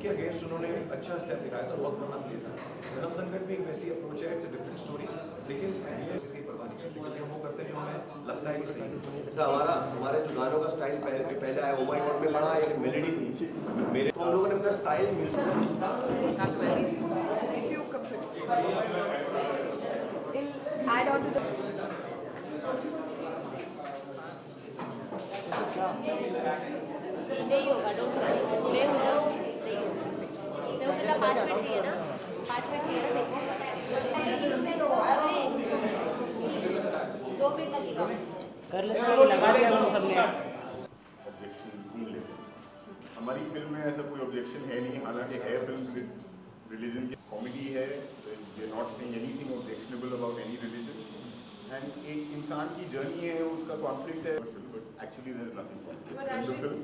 उसके अगेंस्ट उन्होंने अच्छा स्टेप दिखाया था, बहुत बड़ा प्ले था। धर्म संकट में एक वैसी अप्रोच है, इट्स अ डिफरेंट स्टोरी, लेकिन ये किसी परवाह नहीं करती क्योंकि हम वो करते हैं जो हमें लगता है कि सही है। हमारे जो गानों का स्टाइल पहले आया, ओ माय गॉड में बड़ा एक मेलोडी थी मेरे, तो हम लोगों ने अपना स्टाइल म्यूजिक नहीं होगा, डोंट वरी, मैं हूं ना, नहीं होगा। 5 मिनट चाहिए ना, 5 मिनट चाहिए ना, देखो 2 मिनट लगेगा कर लेते हैं, लगा दिया हम सबने। ऑब्जेक्शन ढूंढ लेते हैं। हमारी फिल्म में ऐसा कोई ऑब्जेक्शन है नहीं, हालांकि है फिल्म विद रिलीजन की कॉमेडी है, we are not saying anything objectionable about any religion, and एक इंसान की जर्नी है, उसका कॉन्फ्लिक्ट है, but actually there is nothing conflict in the film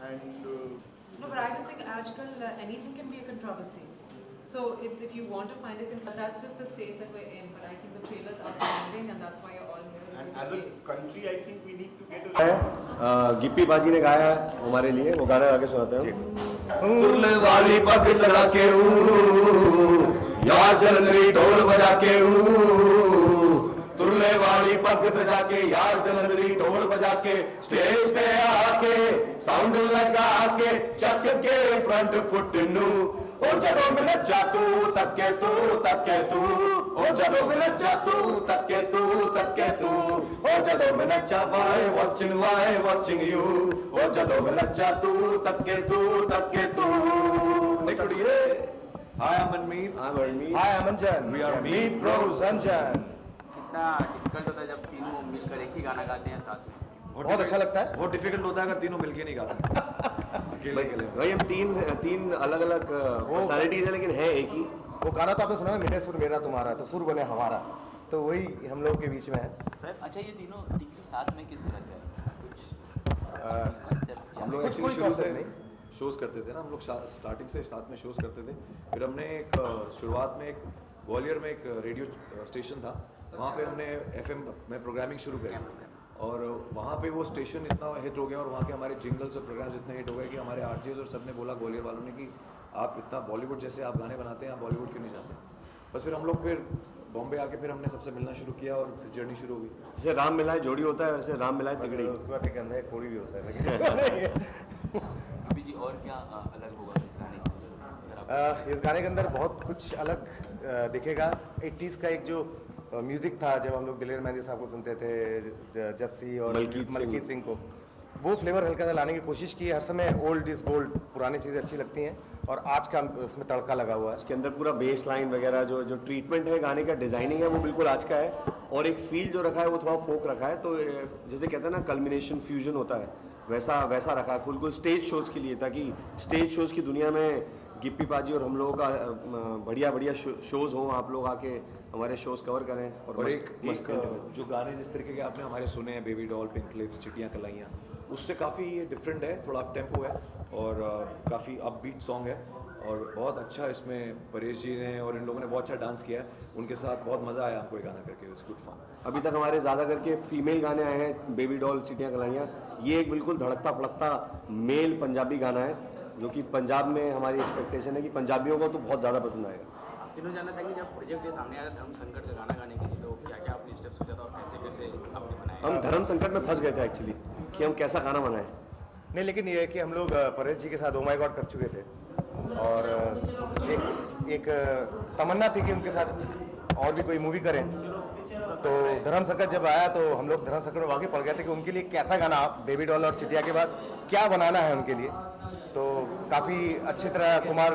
and no, but I just think आजकल anything can be a controversy. So it's if you want to find it, but that's just the state that we're in. But I think the trailer's outstanding, and that's why you're all here. and as a country I think we need to get a Gippy बाजी ने गाया हमारे लिए, वो गाना आगे सुनाते हैं। तुरले वाली पग सजा के यार जलंधरी ढोल बजा के, तुरले वाली पग सजा के यार जलंधरी ढोल बजा के, स्टेज पे आके साउंड लगा के चक के फ्रंट फुट नू, ओ जदों में नचा तू तके तू तके तू, ओ जदों में नचा तू तके तू तके तू, ओ जदों में नचा वाई वाचिंग यू, ओ जदों में नचा तू तके तू। निकलिए। Hi, I'm Manmeet. I'm Armeet. Hi, I'm Anjan. We are Meet Bros Anjan. कितना डिफिकल्ट होता है जब तीनों मिलकर एक ही गाना गाते हैं साथ में? बहुत अच्छा लगता है। बहुत डिफिकल्ट होता है अगर तीनों मिलके नहीं गाते। भाई हम तीन अलग अलग पर्सनालिटीज है, लेकिन है एक ही। वो गाना तो आपने सुना है, मेरे सुर मेरा तुम्हारा तो सुर बने हमारा, तो वही हम लोग के बीच में है। सर अच्छा, ये तीनों साथ में किस तरह से है? कुछ कांसेप्ट हम लोग एक्चुअली शुरू से शोज़ करते थे ना, हम लोग स्टार्टिंग से साथ में शोज़ करते थे। फिर हमने एक शुरुआत में एक ग्वालियर में एक रेडियो स्टेशन था, वहाँ पे हमने FM में प्रोग्रामिंग शुरू करी, और वहाँ पे वो स्टेशन इतना हिट हो गया और वहाँ के हमारे जिंगल्स और प्रोग्राम्स इतने हिट हो गए कि हमारे आरजेस और सब ने बोला, ग्वालियर वालों ने, कि आप इतना बॉलीवुड जैसे आप गाने बनाते हैं, आप बॉलीवुड क्यों नहीं जाते। बस फिर हम लोग फिर बॉम्बे आके फिर हमने सबसे मिलना शुरू किया और फिर जर्नी शुरू हुई। जैसे राम मिलाए जोड़ी होता है, वैसे राम मिलाए तिगड़ी, उसके बाद एक अंधा कोड़ी भी होता है। अभी जी और क्या अलग होगा इस गाने इस गाने के अंदर बहुत कुछ अलग दिखेगा। 80s का एक जो म्यूजिक था, जब हम लोग दिलेर मेहंदी साहब को सुनते थे, जस्सी और मलकीत सिंह को, वो फ्लेवर हल्का सा लाने की कोशिश की। हर समय ओल्ड इज गोल्ड, पुरानी चीज़ें अच्छी लगती हैं, और आज का उसमें तड़का लगा हुआ है। इसके अंदर पूरा बेस लाइन वगैरह जो ट्रीटमेंट है गाने का, डिजाइनिंग है, वो बिल्कुल आज का है, और एक फील जो रखा है वो थोड़ा फोक रखा है। तो जैसे कहते हैं ना, कल्मिनेशन फ्यूजन होता है, वैसा रखा है फुल स्टेज शोज़ के लिए, ताकि स्टेज शोज़ की दुनिया में गिप्पी पाजी और हम लोगों का बढ़िया शोज़ हों, आप लोग आके हमारे शोज़ कवर करें। और एक जो गाने जिस तरीके के आपने हमारे सुने हैं, बेबी डॉल, पिंक लिप्स, चिट्टियाँ कलाइयाँ, उससे काफ़ी ये डिफरेंट है, थोड़ा अप टेम्पो है और काफ़ी अपबीट सॉन्ग है, और बहुत अच्छा इसमें परेश जी ने और इन लोगों ने बहुत अच्छा डांस किया है, उनके साथ बहुत मज़ा आया हमको ये गाना करके, इट्स गुड फन। अभी तक हमारे ज़्यादा करके फीमेल गाने आए हैं, बेबी डॉल, चिट्टियाँ कलाइयाँ, ये एक बिल्कुल धड़कता फड़कता मेल पंजाबी गाना है, जो कि पंजाब में हमारी एक्सपेक्टेशन है कि पंजाबियों को तो बहुत ज़्यादा पसंद आएगा। तीनों जानना चाहेंगे, जब प्रोजेक्ट के सामने आया धर्म संकट का गाना गाने के लिए, तो क्या क्या आपने स्टेप सोचा था और कैसे आपने बनाया? हम धर्म संकट में फंस गए थे एक्चुअली, कि हम कैसा गाना बनाएं। नहीं, लेकिन ये है कि हम लोग परेश जी के साथ ओ माय गॉड कर चुके थे, और एक तमन्ना थी कि उनके साथ और भी कोई मूवी करें। तो धर्म संकट जब आया तो हम लोग धर्म संकट में वाकई पड़ गए थे कि उनके लिए कैसा गाना, बेबी डॉल और चिटिया के बाद क्या बनाना है उनके लिए। तो काफ़ी अच्छी तरह कुमार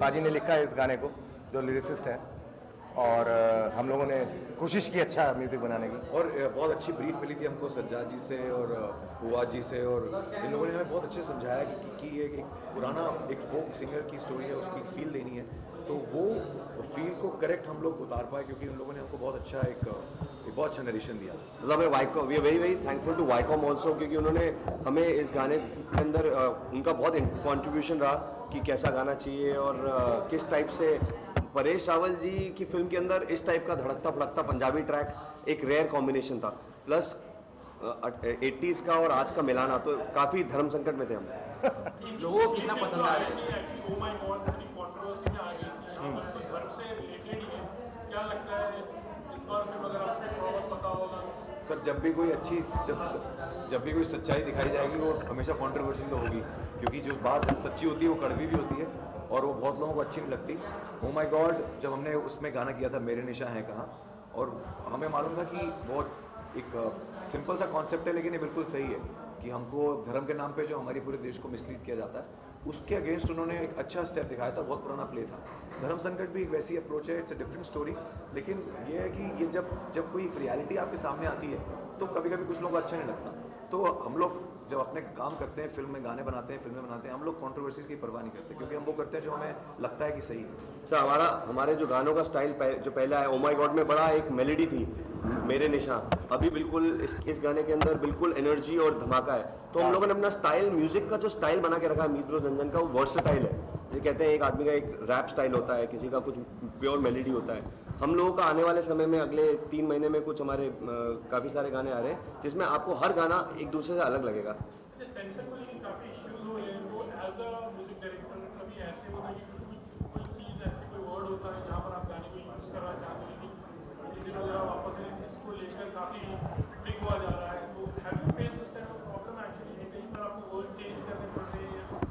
पाजी ने लिखा है इस गाने को, जो लिरिसिस्ट है, और हम लोगों ने कोशिश की अच्छा म्यूज़िक बनाने की, और बहुत अच्छी ब्रीफ मिली थी हमको सज्जाद जी से और फुआद जी से, और इन लोगों ने हमें बहुत अच्छे समझाया कि ये एक पुराना एक फोक सिंगर की स्टोरी है, उसकी फील देनी है, तो वो फील को करेक्ट हम लोग उतार पाए, क्योंकि उन लोगों ने हमको बहुत अच्छा एक बहुत अच्छा नरेशन दिया। मतलब Viacom, we are very very thankful to Viacom also, क्योंकि उन्होंने हमें इस गाने के अंदर उनका बहुत कॉन्ट्रीब्यूशन रहा कि कैसा गाना चाहिए, और किस टाइप से परेश रावल जी की फिल्म के अंदर इस टाइप का धड़कता फड़कता पंजाबी ट्रैक एक रेयर कॉम्बिनेशन था। प्लस 80s का और आज का मिलाना, तो काफ़ी धर्म संकट में थे हम। लोगों को कितना पसंद आ रहा है? सर जब भी कोई जब भी कोई सच्चाई दिखाई जाएगी वो हमेशा कंट्रोवर्सी तो होगी, क्योंकि जो बात सच्ची होती है वो कड़वी भी होती है और वो बहुत लोगों को अच्छी नहीं लगती। ओ माय गॉड जब हमने उसमें गाना किया था मेरे निशा हैं कहाँ, और हमें मालूम था कि बहुत एक सिंपल सा कॉन्सेप्ट है लेकिन ये बिल्कुल सही है कि हमको धर्म के नाम पे जो हमारे पूरे देश को मिसलीड किया जाता है उसके अगेंस्ट उन्होंने एक अच्छा स्टेप दिखाया था। बहुत पुराना प्ले था। धर्म संकट भी एक वैसी अप्रोच है, इट्स अ डिफरेंट स्टोरी, लेकिन ये है कि ये जब कोई रियलिटी आपके सामने आती है तो कभी कभी कुछ लोगों को अच्छा नहीं लगता। तो हम लोग जब अपने काम करते हैं, फिल्म में गाने बनाते हैं, फिल्में बनाते हैं, हम लोग कंट्रोवर्सीज की परवाह नहीं करते क्योंकि हम वो करते हैं जो हमें लगता है कि सही है। सर हमारे जो गानों का स्टाइल जो पहला है ओ माय गॉड में बड़ा एक मेलेडी थी मेरे निशान, अभी बिल्कुल इस गाने के अंदर बिल्कुल एनर्जी और धमाका है। तो हम लोगों ने अपना स्टाइल, म्यूजिक का जो स्टाइल बना के रखा है मीत रंजन का, वो वर्सेटाइल है। ये कहते हैं एक आदमी का एक रैप स्टाइल होता है, किसी का कुछ प्योर मेलेडी होता है। हम लोगों का आने वाले समय में अगले 3 महीने में कुछ हमारे काफ़ी सारे गाने आ रहे हैं जिसमें आपको हर गाना एक दूसरे से अलग लगेगा।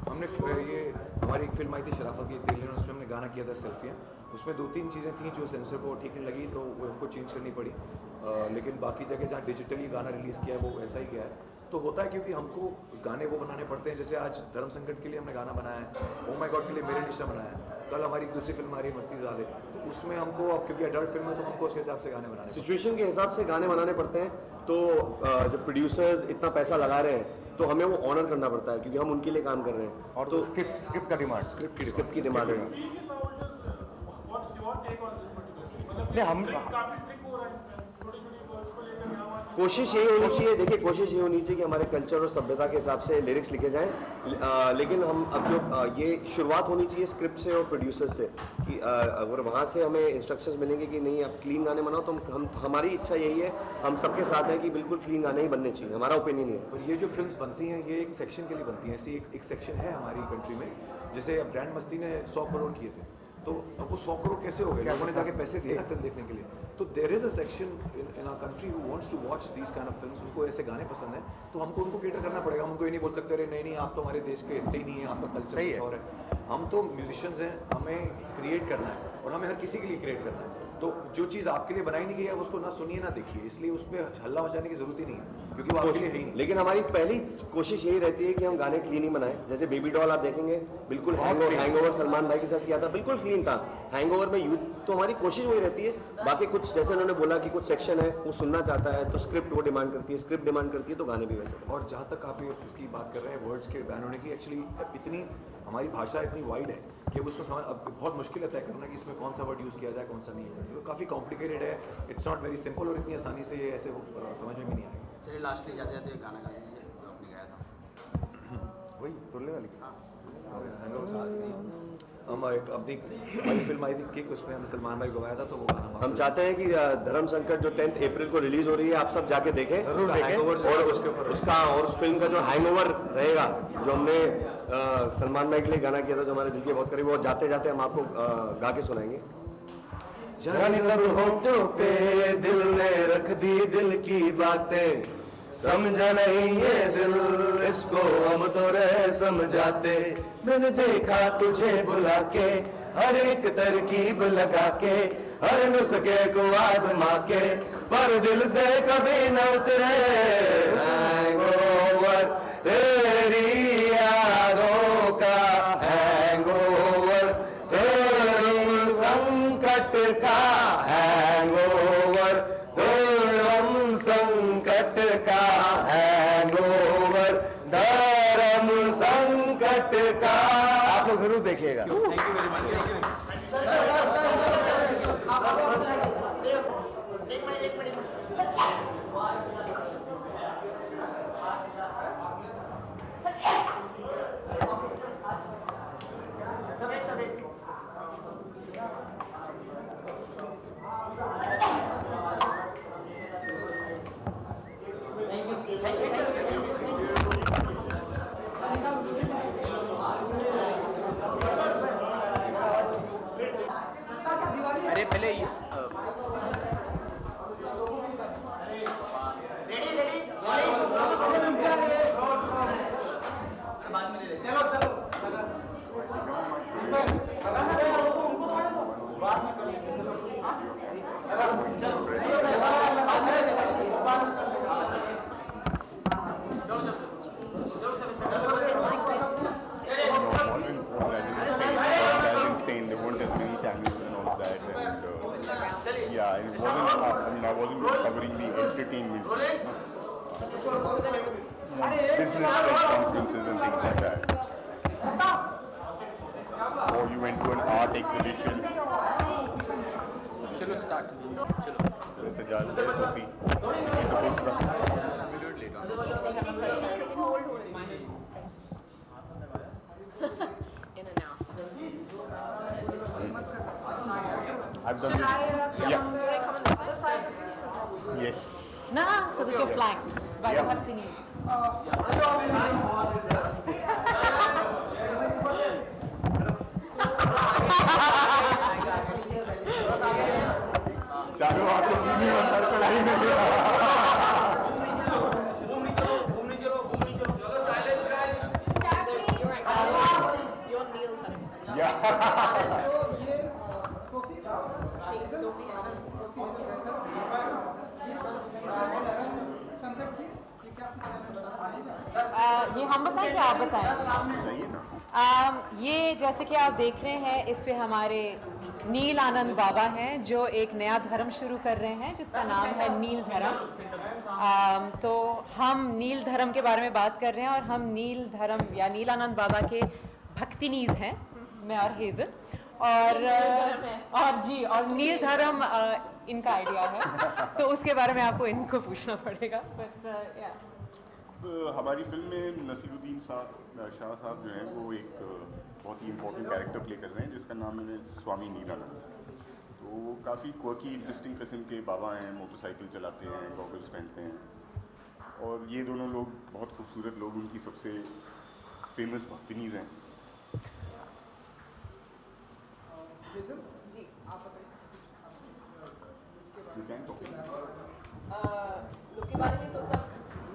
हमने ये हमारी एक फिल्म आई थी शराफत की तेल, उसमें हमने गाना किया था सेल्फियाँ। उसमें 2-3 चीज़ें थी जो सेंसर को ठीक नहीं लगी तो वो हमको चेंज करनी पड़ी, लेकिन बाकी जगह जहाँ डिजिटली गाना रिलीज़ किया है वो ऐसा ही किया है। तो होता है क्योंकि हमको गाने वो बनाने पड़ते हैं, जैसे आज धर्म संकट के लिए हमने गाना बनाया है, ओ माय गॉड के लिए मेरे निशा बनाया है, कल हमारी दूसरी फिल्म आ रही है मस्ती ज़्यादा, तो उसमें हमको अब क्योंकि अडल्ट फिल्म है तो हमको उसके हिसाब से गाने बनाने सिचुएशन के हिसाब से गाने बनाने पड़ते हैं। तो जब प्रोड्यूसर्स इतना पैसा लगा रहे हैं तो हमें वो ऑनर करना पड़ता है क्योंकि हम उनके लिए काम कर रहे हैं। और तो स्क्रिप्ट की डिमांड है। हम कोशिश यही होनी चाहिए, देखिए कोशिश ये होनी चाहिए कि हमारे कल्चर और सभ्यता के हिसाब से लिरिक्स लिखे जाएं, लेकिन हम अब जो ये शुरुआत होनी चाहिए स्क्रिप्ट से और प्रोड्यूसर से कि अगर वहाँ से हमें इंस्ट्रक्शंस मिलेंगे कि नहीं आप क्लीन गाने बनाओ, तो हमारी इच्छा यही है, हम सबके साथ हैं कि बिल्कुल क्लीन गाने ही बनने चाहिए, हमारा ओपिनियन है। पर ये जो फिल्म्स बनती हैं ये एक सेक्शन के लिए बनती हैं, ऐसी एक सेक्शन है हमारी कंट्री में। जैसे ब्रांड मस्ती ने 100 करोड़ किए थे, तो अब वो 100 करोड़ कैसे हो गए? लोगों ने जाके पैसे दिए ना फिल्म देखने के लिए। तो there is a section in our country who wants to watch these kind of films. उनको ऐसे गाने पसंद है तो हमको उनको केटर करना पड़ेगा। हम उनको ये नहीं बोल सकते अरे नहीं आप तो हमारे देश के हिस्से ही नहीं है, आपका कल्चर कुछ और है। हम तो म्यूजिशियंस हैं, हमें क्रिएट करना है और हमें हर किसी के लिए क्रिएट करना है। तो जो चीज़ आपके लिए बनाई नहीं गई है उसको ना सुनिए ना देखिए, इसलिए उस पर हल्ला मचाने की जरूरत ही नहीं है क्योंकि वो आपके लिए है ही नहीं। लेकिन हमारी पहली कोशिश यही रहती है कि हम गाने क्लीन ही बनाएं। जैसे बेबी डॉल आप देखेंगे बिल्कुल हैंगओवर सलमान भाई के साथ किया था, बिल्कुल क्लीन था। हैंगओवर में यूथ, तो हमारी कोशिश वही रहती है। बाकी कुछ जैसे उन्होंने बोला कि कुछ सेक्शन है वो सुनना चाहता है तो स्क्रिप्ट वो डिमांड करती है, स्क्रिप्ट डिमांड करती है तो गाने भी वैसे। और जहाँ तक आप इसकी बात कर रहे हैं वर्ड्स के बैन होने की, एक्चुअली इतनी हमारी भाषा इतनी वाइड है कि उसमें समझ अब बहुत मुश्किल है तय करना कि इसमें कौन सा वर्ड यूज़ किया जाए कौन सा नहीं है। तो काफ़ी कॉम्प्लिकेटेड है, इट्स नॉट वेरी सिंपल और इतनी आसानी से ये ऐसे समझ में भी नहीं आएगा। चलिए लास्टली जाते जाते गाना गा लीजिए जो आपने गाया था। वही तुलने वाली हम अपनी हमारी फिल्म आई थी किक, उसमें हमने सलमान भाई को गाया था तो वो गाना हम चाहते हैं कि धर्म संकट जो 10 अप्रैल को रिलीज हो रही है आप सब जाके देखें, जरूर देखें। और उसका और उस फिल्म का जो हैंगओवर रहेगा जो हमने सलमान भाई के लिए गाना किया था जो हमारे दिल के बहुत करीब, वो जाते जाते हम आपको गा के सुनाएंगे। होठों पे दिल ने रख दी दिल की बातें, समझा नहीं ये दिल इसको हम तो रह समझाते। मैंने देखा तुझे बुला के हर एक तरकीब लगा के, हर नुस्खे को आजमा के, पर दिल से कभी न उतरे हैंगओवर तेरी यादों का, हैंगओवर धर्म संकट का, हैंगओवर धर्म संकट का, हैंगओवर धर्म संकट का। आप लोग जरूर देखिएगा। Thank you very much. Thank you. अरे पहले insane. There weren't as many channels and all of that. And yeah, it wasn't. I mean, I wasn't covering the entertainment, business press conferences and things like that. Or you went to an art exhibition. चलो start चलो There's Sajal, there's Sophie. She's supposed to come. we'll do it later on. In and out. I've done this. Yeah. Do I come on this side? Yes. Nah, so that you're flanked by Yeah. the Bhaktinis. चालू आपको भूमि और sir कढ़ाई में You're right. You're Neil Dharam. Yeah. ये हम बताएं कि आप बताएं? बताइए ना. ये जैसे कि आप देख रहे हैं, इस पे हमारे नील आनंद बाबा हैं जो एक नया धर्म शुरू कर रहे हैं जिसका नाम है नील धर्म। तो हम नील धर्म के बारे में बात कर रहे हैं और हम नील धर्म या नील आनंद बाबा के भक्तिनीज हैं, मैं और हेजल, और जी और नील धर्म इनका आइडिया है, तो उसके बारे में आपको इनको पूछना पड़ेगा। बट हमारी फिल्म में नसीरुद्दीन शाह साहब जो हैं वो एक बहुत ही इम्पोर्टेंट कैरेक्टर प्ले कर रहे हैं जिसका नाम है स्वामी नीलानंद। तो वो काफ़ी क्वर्की इंटरेस्टिंग किस्म के बाबा हैं, मोटरसाइकिल चलाते हैं, गॉगल्स पहनते हैं, और ये दोनों लोग बहुत खूबसूरत लोग, उनकी सबसे फेमस भक्तिनीज हैं। जी आप लुक के बारे में तो सब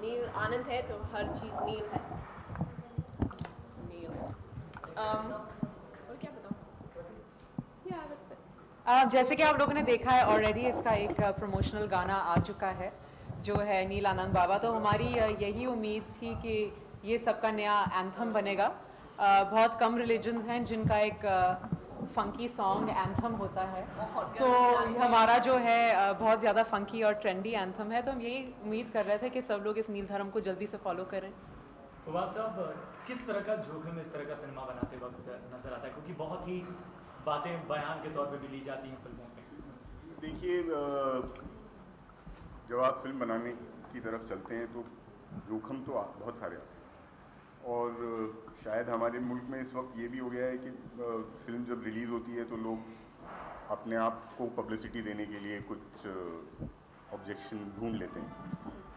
नील आनंद है, तो हर चीज़ नील है। नील और क्या बताऊँ? Yeah, that's it. जैसे कि आप लोगों ने देखा है ऑलरेडी, इसका एक प्रमोशनल गाना आ चुका है जो है नील आनंद बाबा। तो हमारी यही उम्मीद थी कि ये सबका नया एंथम बनेगा। बहुत कम रिलीजन्स हैं जिनका एक फंकी सॉन्ग एंथम होता है, तो हमारा जो है बहुत ज़्यादा फंकी और ट्रेंडी एंथम है। तो हम यही उम्मीद कर रहे थे कि सब लोग इस नील धर्म को जल्दी से फॉलो करें। फवाद साहब, किस तरह का जोखिम इस तरह का सिनेमा बनाते वक्त नजर आता है, क्योंकि बहुत ही बातें बयान के तौर पे भी ली जाती हैं फिल्मों में? देखिए, जब आप फिल्म बनाने की तरफ चलते हैं तो जोखिम तो बहुत सारे आते हैं, और शायद हमारे मुल्क में इस वक्त ये भी हो गया है कि फिल्म जब रिलीज़ होती है तो लोग अपने आप को पब्लिसिटी देने के लिए कुछ ऑब्जेक्शन ढूंढ लेते हैं।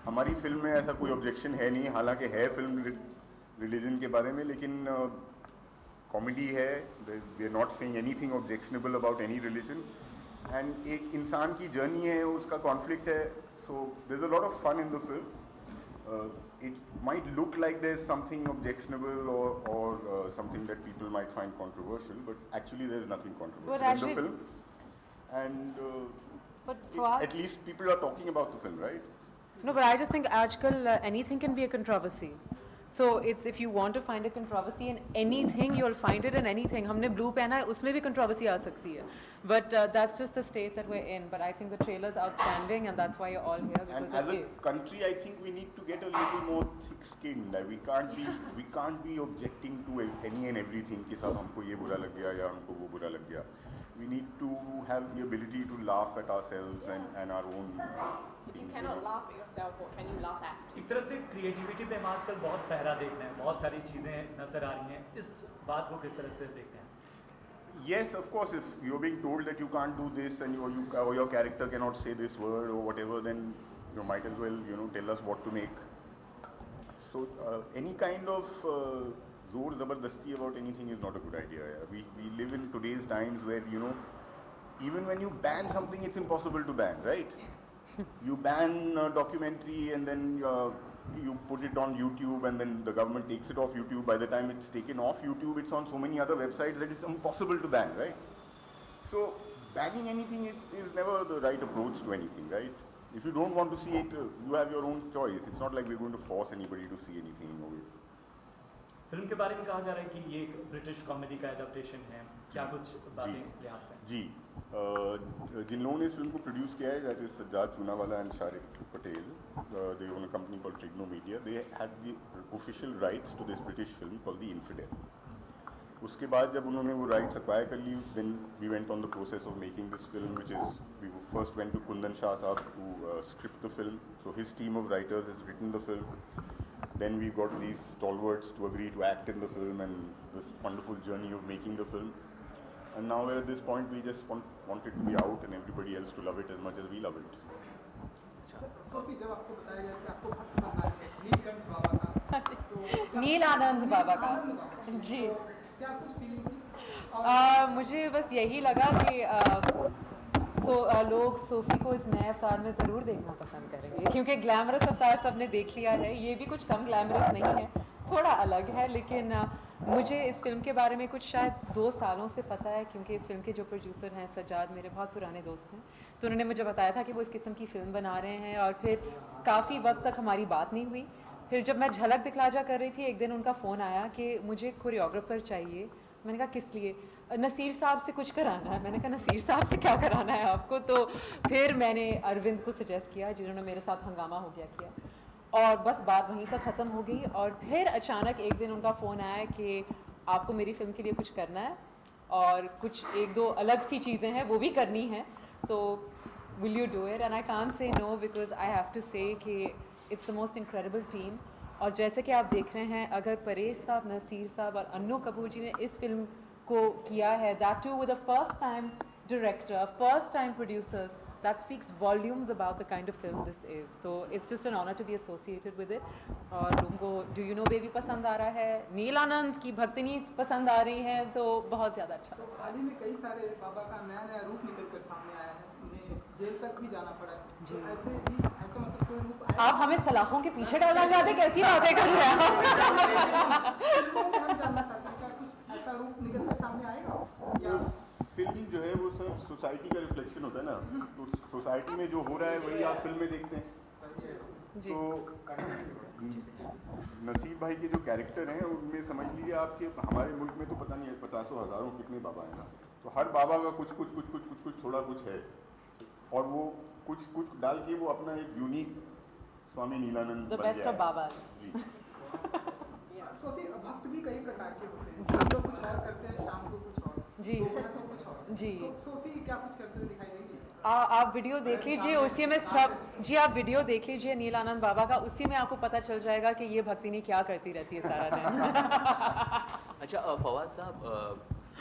हमारी फिल्म में ऐसा कोई ऑब्जेक्शन है नहीं, हालांकि है फिल्म रिलीजन के बारे में, लेकिन कॉमेडी है। We are not saying anything objectionable about any religion, and एक इंसान की जर्नी है, उसका कॉन्फ्लिक्ट है, so there is a lot of fun in the film. It might look like there's something objectionable or something that people might find controversial, but actually there's nothing controversial in the film. And at least people are talking about the film, right? No, but I just think आजकल anything can be a controversy. So it's if you want to find a controversy in anything, you'll find it in anything. हमने blue पहना है, उसमें भी controversy आ सकती है. But that's just the state that we're in. But I think the trailer's outstanding, and that's why you're all here, because And as a country, I think we need to get a little more thick-skinned. We can't be objecting to any and everything कि साहब हमको ये बुरा लग गया या हमको वो बुरा लग गया. We need to have the ability to laugh at ourselves and our own things. You cannot laugh at yourself, or can you laugh at? एक तरह से क्रिएटिविटी पे हम आजकल बहुत पहरा देखते हैं, बहुत सारी चीज़ें नजर आ रही हैं, इस बात को किस तरह से देखते हैं? Yes, of course. If you're being told that you can't do this and or your character cannot say this word or whatever, then you might as well tell us what to make. So any kind of zor zabardasti about anything is not a good idea. We live in today's times where even when you ban something, it's impossible to ban, right? You ban a documentary and then you put it on YouTube and then the government takes it off YouTube. By the time it's taken off YouTube, it's on so many other websites that it's impossible to ban, right? So banning anything is never the right approach to anything, right? If you don't want to see it, you have your own choice. It's not like we're going to force anybody to see anything of it. Film के बारे में कहा जा रहा है कि ये एक ब्रिटिश कॉमेडी का एडेप्टेशन है, क्या कुछ बातें इस लिहाज से? जी, जिन लोगों ने इस फिल्म को प्रोड्यूस किया है, that is Sajjad Chunawala and Shariq Patel, they own a company called Trigno media, they had the official rights to this British film called the Infidel. उसके बाद जब उन्होंने वो राइट्स एक्वायर कर ली, then we went on the process of making this film, which is we first went to Kundan Shah Sahab to script the film. So his team of writers has written the film. Then we got these stalwarts to agree to act in the film and this wonderful journey of making the film. And now we're at this point, we just want it to be out and everybody else to love it as much as we love it. Sophie, जब आपको बताया गया कि आपको भक्त बनना है नीलकंठ बाबा का, तो नीलानंद बाबा का, जी, क्या कुछ फीलिंग थी? मुझे बस यही लगा कि लोग सोफ़ी को इस नए अवतार में ज़रूर देखना पसंद करेंगे, क्योंकि ग्लैमरस अवतार सबने देख लिया है, ये भी कुछ कम ग्लैमरस नहीं है, थोड़ा अलग है. लेकिन मुझे इस फिल्म के बारे में कुछ शायद 2 सालों से पता है, क्योंकि इस फिल्म के जो प्रोड्यूसर हैं सज्जाद मेरे बहुत पुराने दोस्त हैं, तो उन्होंने मुझे बताया था कि वो इस किस्म की फ़िल्म बना रहे हैं. और फिर काफ़ी वक्त तक हमारी बात नहीं हुई. फिर जब मैं झलक दिखलाजा कर रही थी, एक दिन उनका फ़ोन आया कि मुझे कोरियोग्राफर चाहिए. मैंने कहा किस लिए? नसीर साहब से कुछ कराना है. मैंने कहा नसीर साहब से क्या कराना है आपको? तो फिर मैंने अरविंद को सजेस्ट किया, जिन्होंने मेरे साथ हंगामा हो गया किया, और बस बात वहीं तक ख़त्म हो गई. और फिर अचानक एक दिन उनका फ़ोन आया कि आपको मेरी फ़िल्म के लिए कुछ करना है और कुछ 1-2 अलग सी चीज़ें हैं वो भी करनी है, तो will you do it? And I can't say no, because I have to say कि it's the most incredible team. और जैसे कि आप देख रहे हैं, अगर परेश साहब, नसीर साहब और अन्नू कपूर जी ने इस फिल्म को किया है, that too with a first time director, first time producers, that speaks volumes about the kind of film this is. So it's just an honor to be associated with it. और लोगों को Do You Know Baby पसंद आ रहा है, नीलानंद की भक्तिनी पसंद आ रही है, तो बहुत ज़्यादा अच्छा. तो हाल ही में कई सारे बाबा का नया रूप निकल कर सामने आया है, उन्हें जेल तक भी जाना पड़ा है. तो ऐसे मतलब कोई रूप आया? आप हमें सलाखों के पीछे डालना चाहते, कैसी बातें कर रहे हैं आप? हम जानना चाहते हैं क्या कुछ ऐसा रूप निकल कर सामने आएगा, या फिल्म जो है वो सब सोसाइटी का रिफ्लेक्शन होता है ना, तो सोसाइटी में जो हो रहा है वही आप फिल्म में देखते हैं. तो नसीब भाई के जो कैरेक्टर हैं उनमें समझ लीजिए आपके हमारे मुल्क में तो पता नहीं है 50 हज़ारों कितने बाबा हैं ना, तो हर बाबा का कुछ थोड़ा कुछ है, और वो कुछ डाल के वो अपना एक unique Swami Nilanand The best of Babas. सोफी, भक्त भी कई प्रकार के होते हैं, सुबह कुछ और करते हैं, शाम को कुछ और, जी तो कुछ और. जी. तो सोफी क्या कुछ करते हुए दिखाई देंगे? आप वीडियो देख लीजिए, उसी में सब, जी आप वीडियो देख लीजिए नीलानंद बाबा का, उसी में आपको पता चल जाएगा कि ये भक्तिनी क्या करती रहती है सारा दिन. अच्छा फवाद साहब,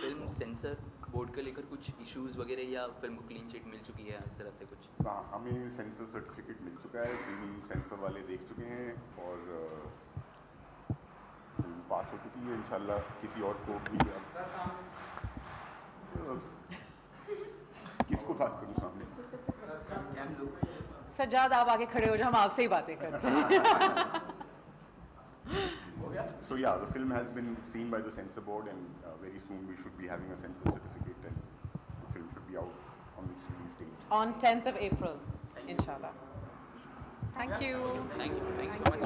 फिल्म सेंसर बोर्ड को लेकर कुछ इश्यूज वगैरह, या फिल्म को क्लीन चिट मिल चुकी है, इस तरह से कुछ? हाँ, हमें सेंसर सर्टिफिकेट मिल चुका है, फिल्म सेंसर वाले देख चुके हैं और फिल्म पास हो चुकी है. इंशाल्लाह किसी और को भी किसको बात करूँ सामने? सज्जाद आप आगे खड़े हो जाओ, हम आपसे ही बातें करते हैं. So yeah, the film has been seen by the censor board, and very soon we should be having a censor certificate, and the film should be out on its release date. On 10th of April, inshallah. Thank you. Thank you so much.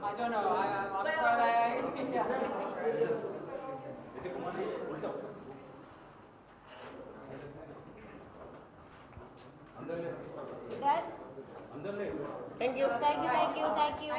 I don't know. Thank you. Thank you.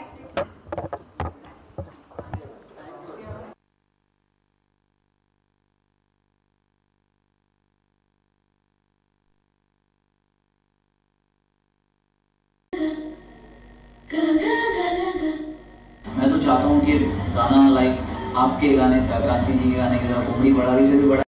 मैं तो चाहता हूँ कि गाना like आपके गाने क्रांति जी के गाने की तरह बुमड़ी बड़ाली से भी बड़ा